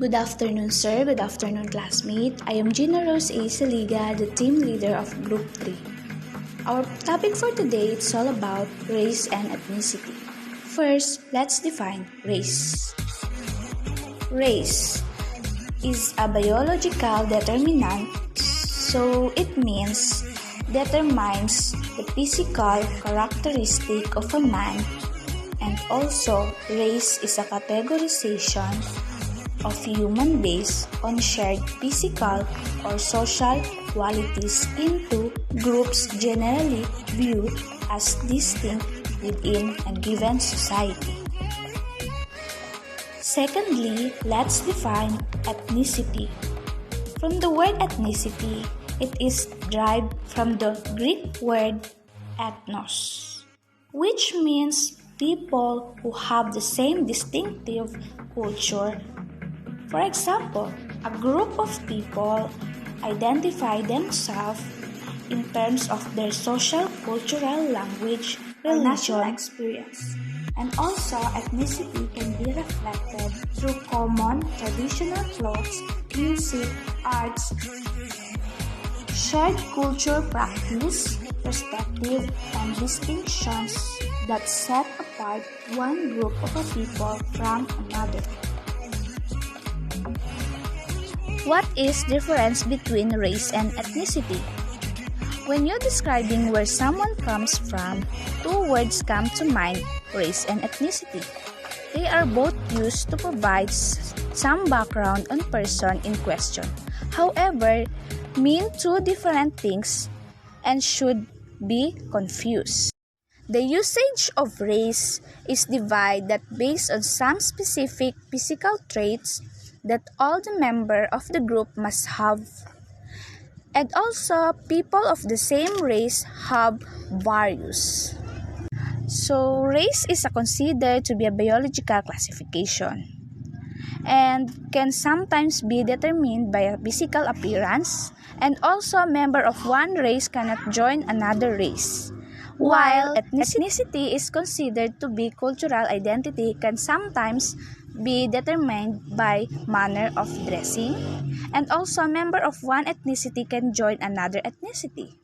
Good afternoon, sir. Good afternoon, classmate. I am Gina Rose A. Saliga, the team leader of Group 3. Our topic for today is all about race and ethnicity. First, let's define race. Race is a biological determinant, so it means determines the physical characteristic of a man, and also race is a categorization of human based on shared physical or social qualities into groups generally viewed as distinct within a given society. Secondly, let's define ethnicity. From the word ethnicity, it is derived from the Greek word ethnos, which means people who have the same distinctive culture. For example, a group of people identify themselves in terms of their social, cultural, language, religion, experience. And also, ethnicity can be reflected through common traditional clothes, music, arts, shared culture practice, perspective, and distinctions that set apart one group of a people from another. What is difference between race and ethnicity? When you're describing where someone comes from, two words come to mind, race and ethnicity. They are both used to provide some background on person in question. However, mean two different things and should be confused. The usage of race is divided based on some specific physical traits that all the members of the group must have. And also, people of the same race have various. So, race is considered to be a biological classification and can sometimes be determined by a physical appearance, and also a member of one race cannot join another race. While ethnicity is considered to be cultural identity, can sometimes be determined by manner of dressing, and also a member of one ethnicity can join another ethnicity.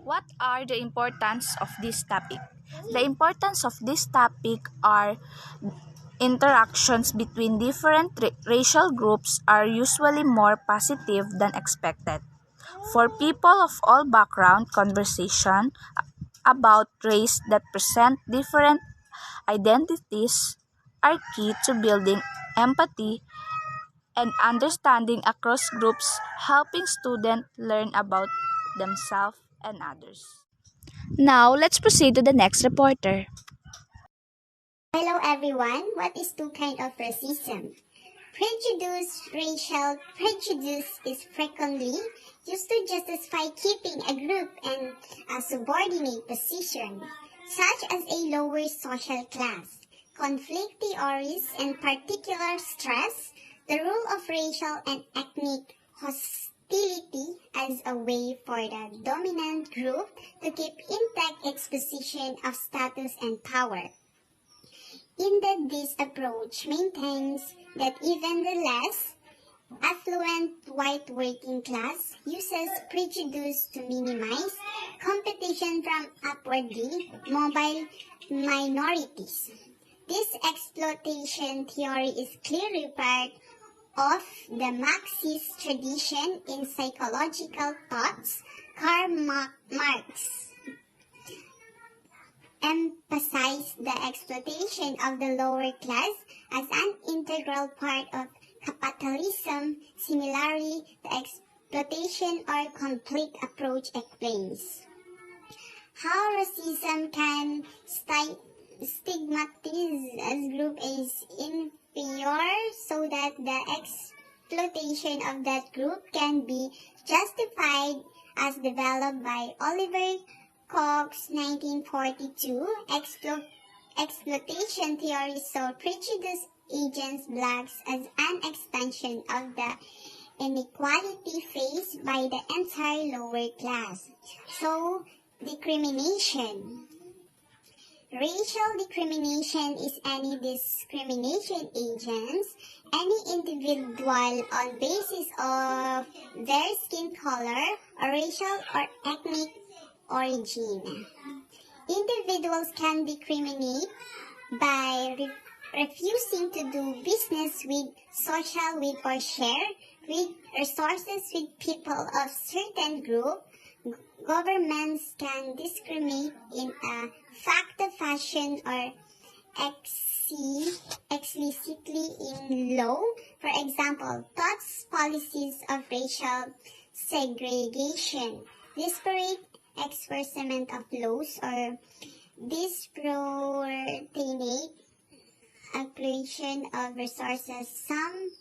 What are the importance of this topic? The importance of this topic are interactions between different racial groups are usually more positive than expected. For people of all background, conversation about race that present different identities are key to building empathy and understanding across groups, helping students learn about themselves and others. Now, let's proceed to the next reporter. Hello everyone, what is two kind of racism? Prejudice, racial prejudice is frequently used to justify keeping a group in a subordinate position, such as a lower social class. Conflict theories in particular stress the role of racial and ethnic hostility as a way for the dominant group to keep intact its position of status and power. In that this approach maintains that even the less affluent white working class uses prejudice to minimize competition from upwardly mobile minorities. This exploitation theory is clearly part of the Marxist tradition in psychological thoughts. Karl Marx emphasized the exploitation of the lower class as an integral part of capitalism. Similarly, the exploitation or conflict approach explains how racism can stigmatize as group is inferior so that the exploitation of that group can be justified as developed by Oliver Cox, 1942. Exploitation theory saw prejudice against blacks as an extension of the inequality faced by the entire lower class. So, discrimination. Racial discrimination is any discrimination against any individual on basis of their skin color or racial or ethnic origin. Individuals can discriminate by refusing to do business with, social with, or share with resources with people of certain group. Governments can discriminate in a factor fashion or explicitly in law. For example, thoughts policies of racial segregation, disparate enforcement of laws, or disproportionate application of resources. Some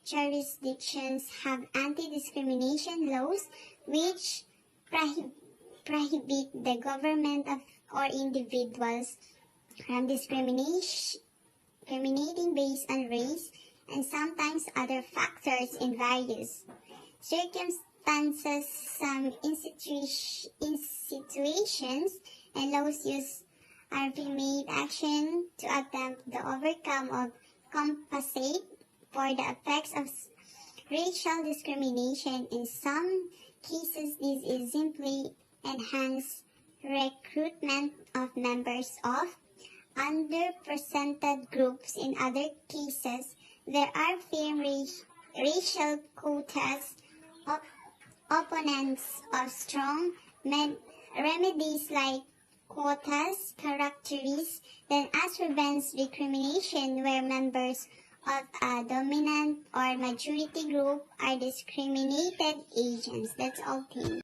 jurisdictions have anti-discrimination laws which prohibit the government of or individuals from discriminating based on race and sometimes other factors in various circumstances. Some situations and laws use affirmative action to attempt the overcome of compensate for the effects of racial discrimination. In some cases, this is simply enhanced recruitment of members of underrepresented groups. In other cases, there are firm racial quotas. Op- Opponents of strong remedies like quotas characterize then as prevents discrimination where members of a dominant or majority group are discriminated agents. That's all. Things.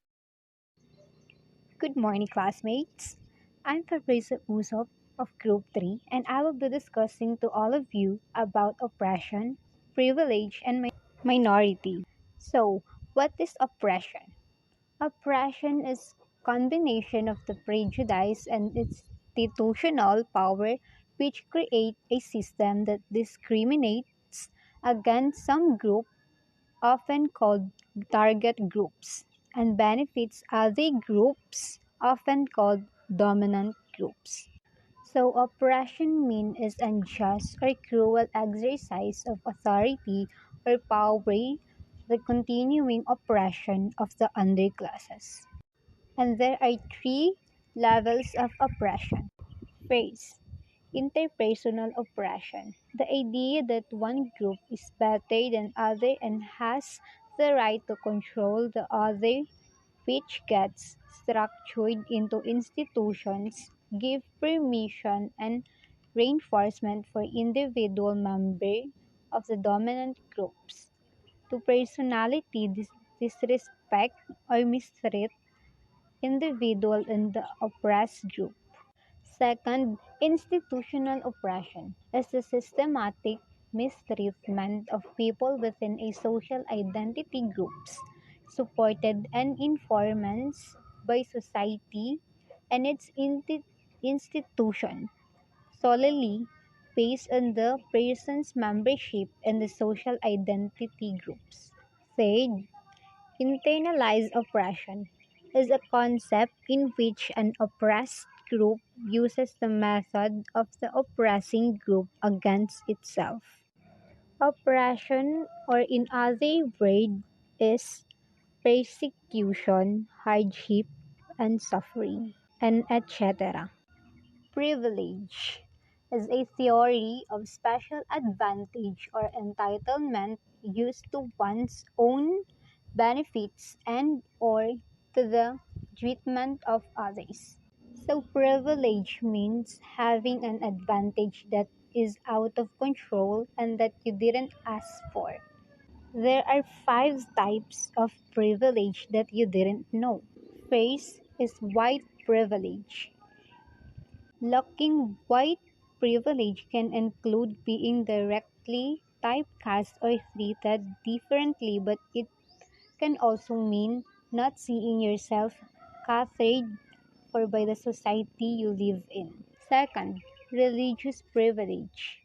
Good morning, classmates. I'm Fabrice Usop of Group 3, and I will be discussing to all of you about oppression, privilege, and minority. So, what is oppression? Oppression is combination of the prejudice and institutional power which create a system that discriminates against some group, often called target groups, and benefits other groups, often called dominant groups. So, oppression means an unjust or cruel exercise of authority or power, the continuing oppression of the underclasses. And there are three levels of oppression. First, interpersonal oppression, the idea that one group is better than other and has the right to control the other, which gets structured into institutions, give permission and reinforcement for individual members of the dominant groups to personality disrespect or mistreat individual in the oppressed group. Second, institutional oppression is the systematic mistreatment of people within a social identity groups, supported and informed by society and its institution, solely based on the person's membership in the social identity groups. Third, internalized oppression is a concept in which an oppressed group uses the method of the oppressing group against itself. Oppression, or in other words, is persecution, hardship, and suffering, and etc. Privilege is a theory of special advantage or entitlement used to one's own benefits and or to the treatment of others. So privilege means having an advantage that is out of control and that you didn't ask for. There are 5 types of privilege that you didn't know. First is white privilege. Lacking white privilege can include being directly typecast or treated differently, but it can also mean not seeing yourself catered for by the society you live in. Second, religious privilege.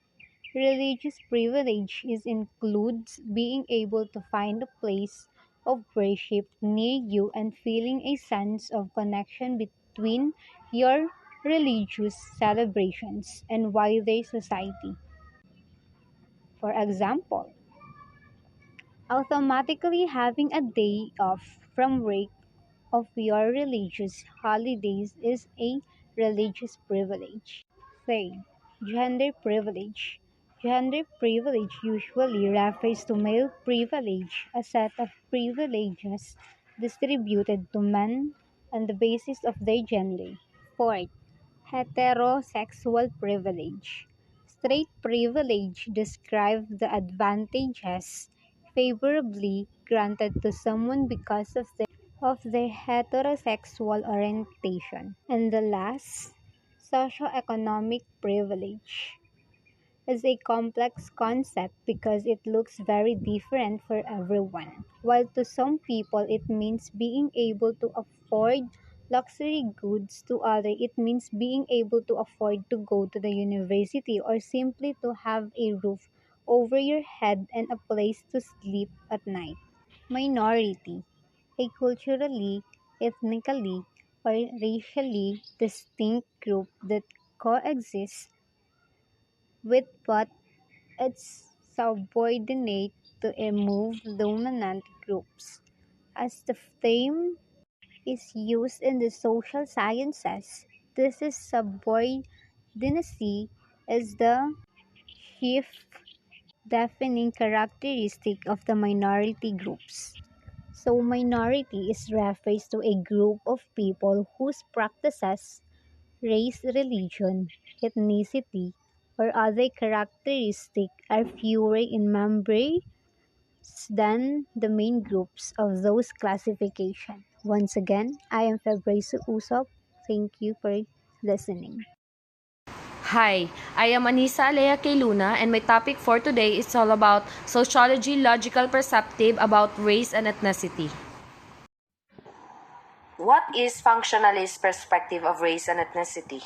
Religious privilege includes being able to find a place of worship near you and feeling a sense of connection between your religious celebrations and wider society. For example, automatically having a day off from work of your religious holidays is a religious privilege. Third, gender privilege. Gender privilege usually refers to male privilege, a set of privileges distributed to men on the basis of their gender. Fourth, heterosexual privilege. Straight privilege describes the advantages favorably granted to someone because of their heterosexual orientation. And the last, socioeconomic privilege is a complex concept because it looks very different for everyone. While to some people it means being able to afford luxury goods, to others it means being able to afford to go to the university or simply to have a roof over your head and a place to sleep at night. Minority, a culturally, ethnically, or racially distinct group that coexists with but it's subordinate to a move dominant groups. As the term is used in the social sciences, this is subordinacy is the chief defining characteristic of the minority groups. So minority is refers to a group of people whose practices, race, religion, ethnicity, or other characteristics are fewer in members than the main groups of those classifications. Once again, I am Fabrice Usop. Thank you for listening. Hi, I am Anissa Alea K. Luna, and my topic for today is all about sociology logical perspective about race and ethnicity. What is functionalist perspective of race and ethnicity?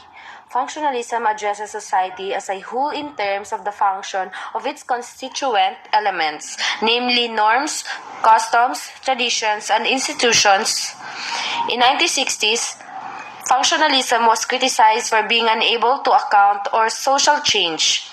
Functionalism addresses society as a whole in terms of the function of its constituent elements, namely norms, customs, traditions, and institutions. In 1960s, functionalism was criticized for being unable to account for social change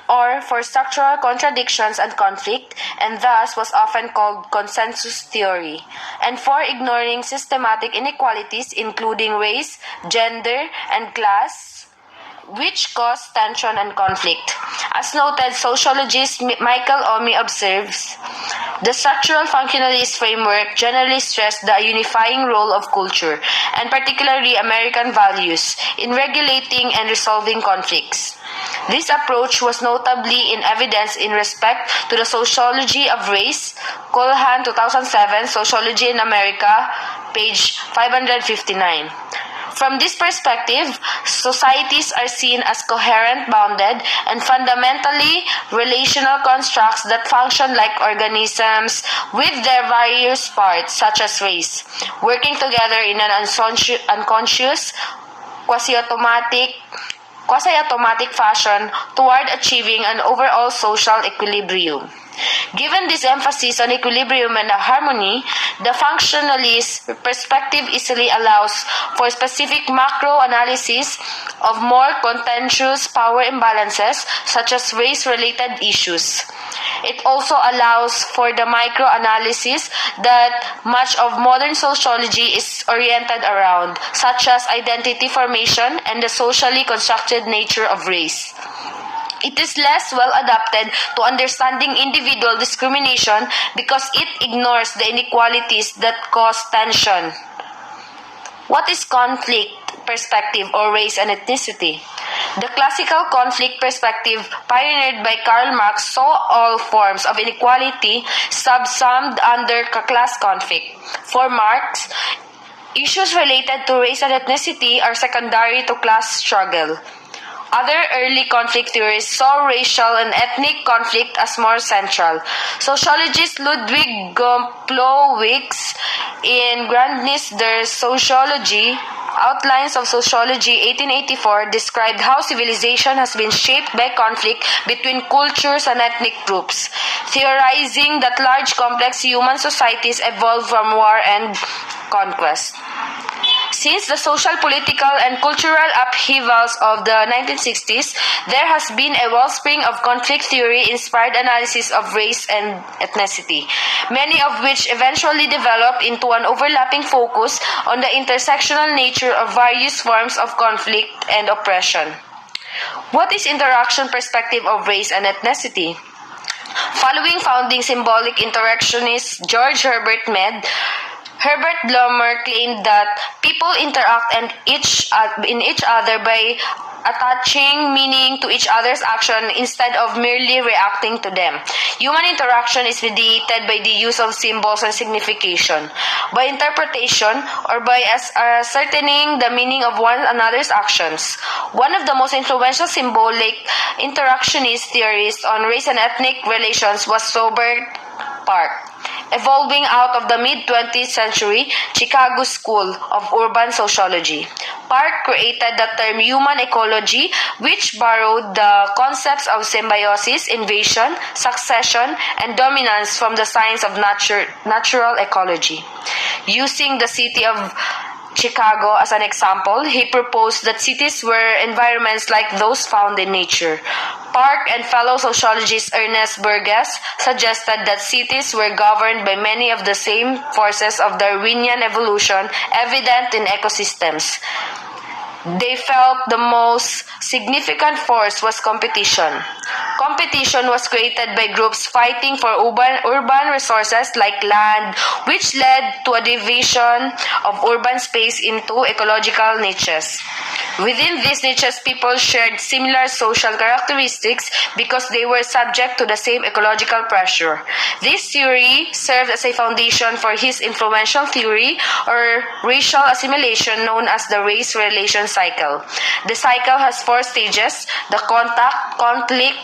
or for structural contradictions and conflict, and thus was often called consensus theory, and for ignoring systematic inequalities including race, gender, and class, which cause tension and conflict. As noted, sociologist Michael Omi observes, the structural functionalist framework generally stressed the unifying role of culture, and particularly American values, in regulating and resolving conflicts. This approach was notably in evidence in respect to the sociology of race, Colhan 2007, Sociology in America, page 559. From this perspective, societies are seen as coherent, bounded, and fundamentally relational constructs that function like organisms with their various parts, such as race, working together in an unconscious, quasi-automatic fashion toward achieving an overall social equilibrium. Given this emphasis on equilibrium and harmony, the functionalist perspective easily allows for specific macro analysis of more contentious power imbalances such as race-related issues. It also allows for the micro-analysis that much of modern sociology is oriented around, such as identity formation and the socially constructed nature of race. It is less well adapted to understanding individual discrimination because it ignores the inequalities that cause tension. What is conflict perspective or race and ethnicity? The classical conflict perspective pioneered by Karl Marx saw all forms of inequality subsumed under class conflict. For Marx, issues related to race and ethnicity are secondary to class struggle. Other early conflict theorists saw racial and ethnic conflict as more central. Sociologist Ludwig Gomplowicz in Grandness der Sociologie, Outlines of Sociology 1884 described how civilization has been shaped by conflict between cultures and ethnic groups, theorizing that large complex human societies evolved from war and conquest. Since the social, political, and cultural upheavals of the 1960s, there has been a wellspring of conflict theory-inspired analysis of race and ethnicity, many of which eventually developed into an overlapping focus on the intersectional nature of various forms of conflict and oppression. What is interaction perspective of race and ethnicity? Following founding symbolic interactionist George Herbert Mead, Herbert Blumer claimed that people interact in each other by attaching meaning to each other's action instead of merely reacting to them. Human interaction is mediated by the use of symbols and signification, by interpretation, or by ascertaining the meaning of one another's actions. One of the most influential symbolic interactionist theorists on race and ethnic relations was Robert Park. Evolving out of the mid-20th century Chicago School of Urban Sociology, Park created the term human ecology, which borrowed the concepts of symbiosis, invasion, succession, and dominance from the science of natural ecology. Using the city of Chicago as an example, he proposed that cities were environments like those found in nature. Park and fellow sociologist Ernest Burgess suggested that cities were governed by many of the same forces of Darwinian evolution evident in ecosystems. They felt the most significant force was competition. Competition was created by groups fighting for urban resources like land, which led to a division of urban space into ecological niches. Within these niches, people shared similar social characteristics because they were subject to the same ecological pressure. This theory served as a foundation for his influential theory or racial assimilation known as the race relations cycle. The cycle has 4 stages: the contact, conflict,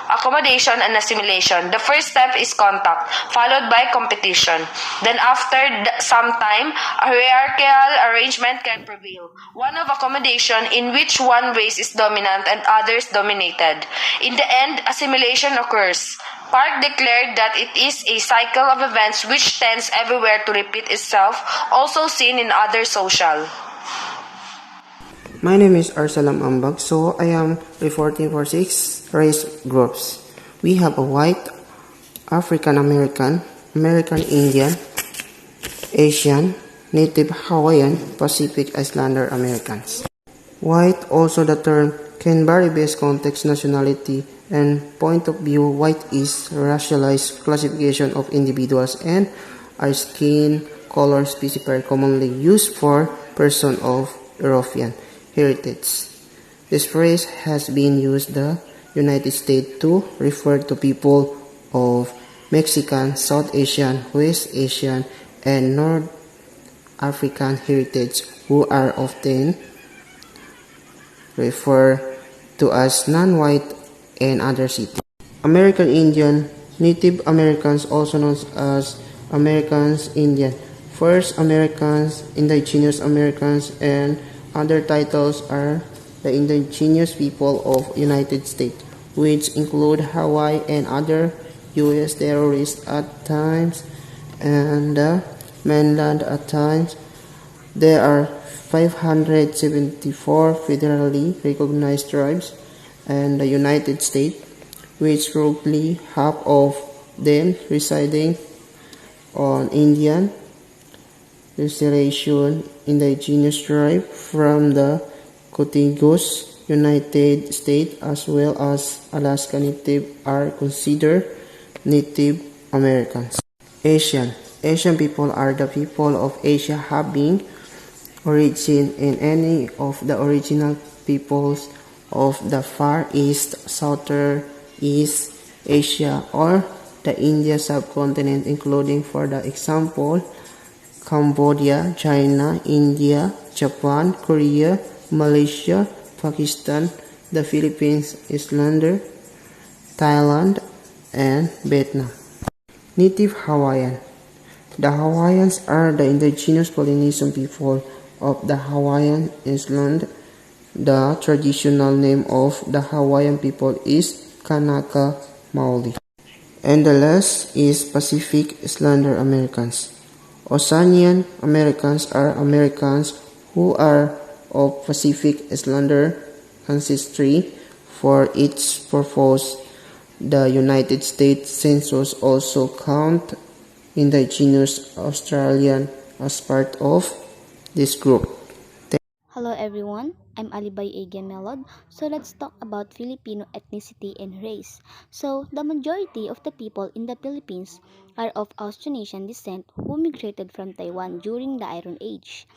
accommodation, and assimilation. The first step is contact, followed by competition. Then after some time, a hierarchical arrangement can prevail, one of accommodation in which one race is dominant and others dominated. In the end, assimilation occurs. Park declared that it is a cycle of events which tends everywhere to repeat itself, also seen in other social. My name is Arsalam Ambag, so I am reporting for 6 race groups. We have a white, African American, American Indian, Asian, Native Hawaiian, Pacific Islander Americans. White, also the term, can vary based context, nationality, and point of view. White is racialized classification of individuals and are skin color specifier commonly used for person of European heritage. This phrase has been used in the United States to refer to people of Mexican, South Asian, West Asian, and North African heritage who are often referred to as non-white in other cities. American Indian, Native Americans, also known as Americans Indian, First Americans, Indigenous Americans, and other titles are the indigenous people of United States, which include Hawaii and other U.S. territories at times and the mainland at times. There are 574 federally recognized tribes in the United States, which roughly half of them residing on Indian reservation. Indigenous tribe from the contiguous United States as well as Alaska Native are considered Native Americans. Asian people are the people of Asia having origin in any of the original peoples of the Far East, Southeast Asia, or the India subcontinent, including, for the example, Cambodia, China, India, Japan, Korea, Malaysia, Pakistan, the Philippines, Islander, Thailand, and Vietnam. Native Hawaiian. The Hawaiians are the indigenous Polynesian people of the Hawaiian Island. The traditional name of the Hawaiian people is Kanaka Maoli. And the last is Pacific Islander Americans. Oceanian Americans are Americans who are of Pacific Islander ancestry. For its purpose, the United States Census also count indigenous Australian as part of this group. Hello everyone, I'm Alibay Agia Melod. So let's talk about Filipino ethnicity and race. So the majority of the people in the Philippines are of Austronesian descent who migrated from Taiwan during the Iron Age.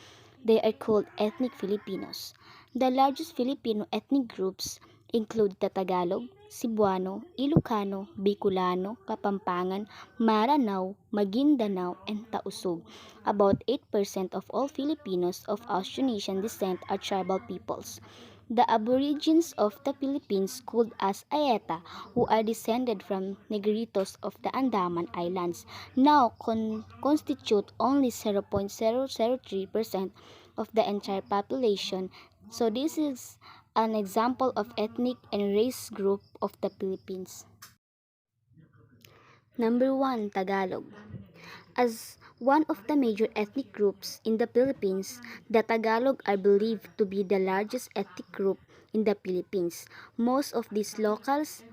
They are called ethnic Filipinos. The largest Filipino ethnic groups include the Tagalog, Cebuano, Ilocano, Bicolano, Kapampangan, Maranao, Maguindanao, and Tausug. About 8% of all Filipinos of Austronesian descent are tribal peoples. The Aborigines of the Philippines, called as Ayeta, who are descended from Negritos of the Andaman Islands, now constitute only 0.003% of the entire population. So this is an example of ethnic and race group of the Philippines. Number 1, Tagalog. As one of the major ethnic groups in the Philippines, the Tagalog are believed to be the largest ethnic group in the Philippines. Most of these locals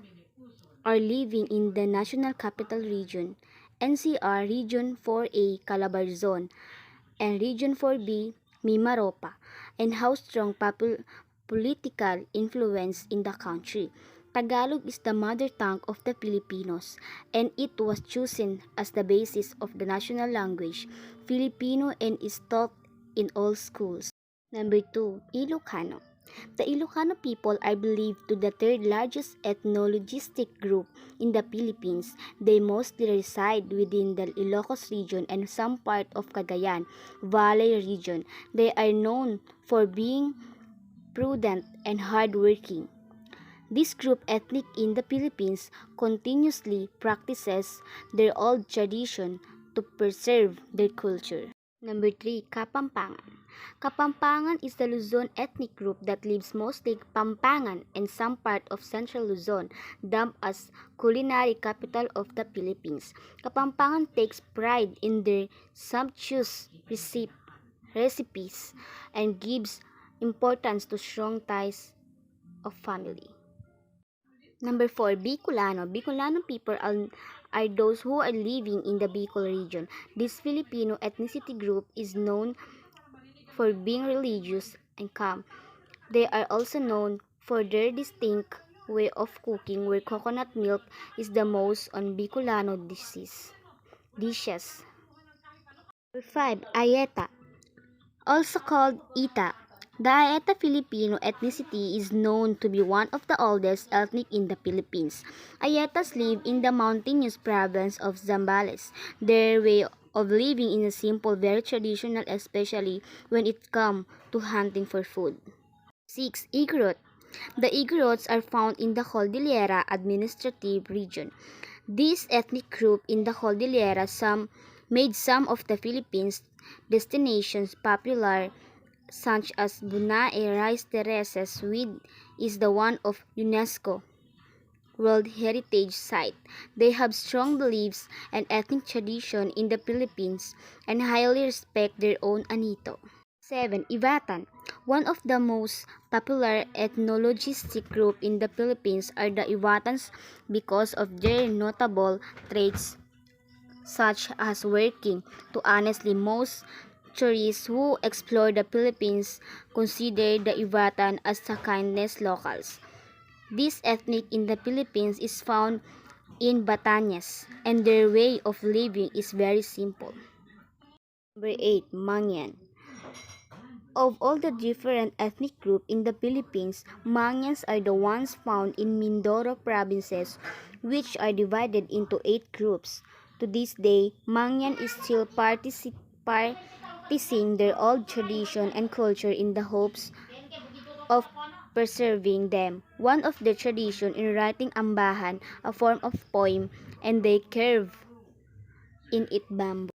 are living in the National Capital Region, NCR Region 4A Calabarzon, and Region 4B Mimaropa, and how strong political influence in the country. Tagalog is the mother tongue of the Filipinos, and it was chosen as the basis of the national language, Filipino, and is taught in all schools. Number 2, Ilocano. The Ilocano people are believed to be the third largest ethnologistic group in the Philippines. They mostly reside within the Ilocos region and some part of Cagayan Valley region. They are known for being prudent and hardworking. This group ethnic in the Philippines continuously practices their old tradition to preserve their culture. Number 3, Kapampangan. Kapampangan is the Luzon ethnic group that lives mostly Pampangan and some part of central Luzon, dubbed as culinary capital of the Philippines. Kapampangan takes pride in their sumptuous recipes and gives importance to strong ties of family. Number 4, Bicolano. Bicolano people are those who are living in the Bicol region. This Filipino ethnicity group is known for being religious and calm. They are also known for their distinct way of cooking where coconut milk is the most on Bicolano dishes. Number 5, Ayeta. Also called Ita. The Ayeta Filipino ethnicity is known to be one of the oldest ethnic in the Philippines. Ayetas live in the mountainous province of Zambales. Their way of living is simple, very traditional, especially when it comes to hunting for food. 6. Igorot. The Igorots are found in the Cordillera Administrative Region. This ethnic group in the Cordillera made some of the Philippines destinations popular, such as Bunae Rice Terraces, which is the one of UNESCO World Heritage Site. They have strong beliefs and ethnic tradition in the Philippines and highly respect their own Anito. 7. Ivatan. One of the most popular ethnologistic group in the Philippines are the Ivatans because of their notable traits such as working to honestly. Most tourists who explore the Philippines consider the Ivatan as the kindness locals. This ethnic in the Philippines is found in Batañas, and their way of living is very simple. Number 8, Mangyan. Of all the different ethnic groups in the Philippines, Mangyans are the ones found in Mindoro provinces, which are divided into 8 groups. To this day, Mangyan is still practicing their old tradition and culture in the hopes of preserving them. One of their tradition in writing ambahan, a form of poem, and they carve in it bamboo.